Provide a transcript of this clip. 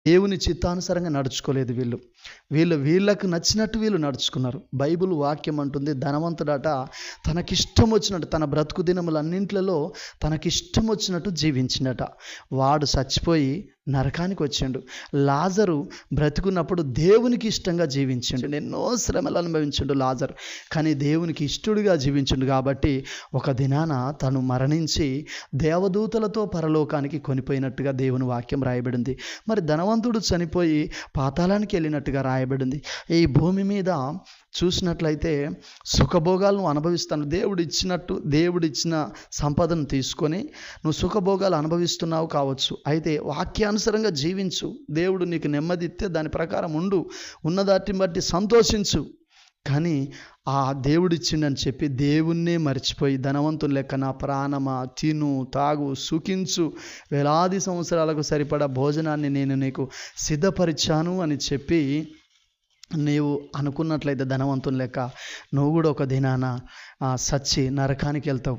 దేవుని చిత్తానుసారంగా నడుచుకోలేదు వీళ్ళకు నచ్చినట్టు వీళ్ళు నడుచుకున్నారు. బైబిల్ వాక్యం అంటుంది, ధనవంతుడట తనకిష్టం వచ్చినట్టు తన బ్రతుకు దినములన్నింటిలో తనకిష్టం వచ్చినట్టు జీవించిండట. వాడు చచ్చిపోయి నరకానికి వచ్చిండు. లాజరు బ్రతుకున్నప్పుడు దేవునికి ఇష్టంగా జీవించిండు. ఎన్నో శ్రమలు అనుభవించిండు లాజరు, కానీ దేవునికి ఇష్టడుగా జీవించిండు. కాబట్టి ఒక దినాన తను మరణించి దేవదూతలతో పరలోకానికి కొనిపోయినట్టుగా దేవుని వాక్యం రాయబడింది. మరి ధనవంతుడు చనిపోయి పాతాళానికి వెళ్ళినట్టుగా రాయబడింది. ఈ భూమి మీద చూసినట్లయితే సుఖభోగాలను అనుభవిస్తాను. దేవుడిచ్చిన సంపదను తీసుకొని నువ్వు సుఖభోగాలు అనుభవిస్తున్నావు కావచ్చు, అయితే వాక్యానుసారంగా జీవించు. దేవుడు నీకు నెమ్మది ఇస్తే దాని ప్రకారం ఉండు, ఉన్నదాటిని బట్టి సంతోషించు. కానీ ఆ దేవుడిచ్చిండని చెప్పి దేవుణ్ణే మర్చిపోయి ధనవంతుని లెక్క నా ప్రాణమా తిను తాగు సుఖించు, వేలాది సంవత్సరాలకు సరిపడా భోజనాన్ని నేను నీకు సిద్ధపరిచాను అని చెప్పి నీవు అనుకున్నట్లయితే ధనవంతుని లెక్క నువ్వు కూడా ఒక దినాన సచ్చి నరకానికి వెళ్తావు.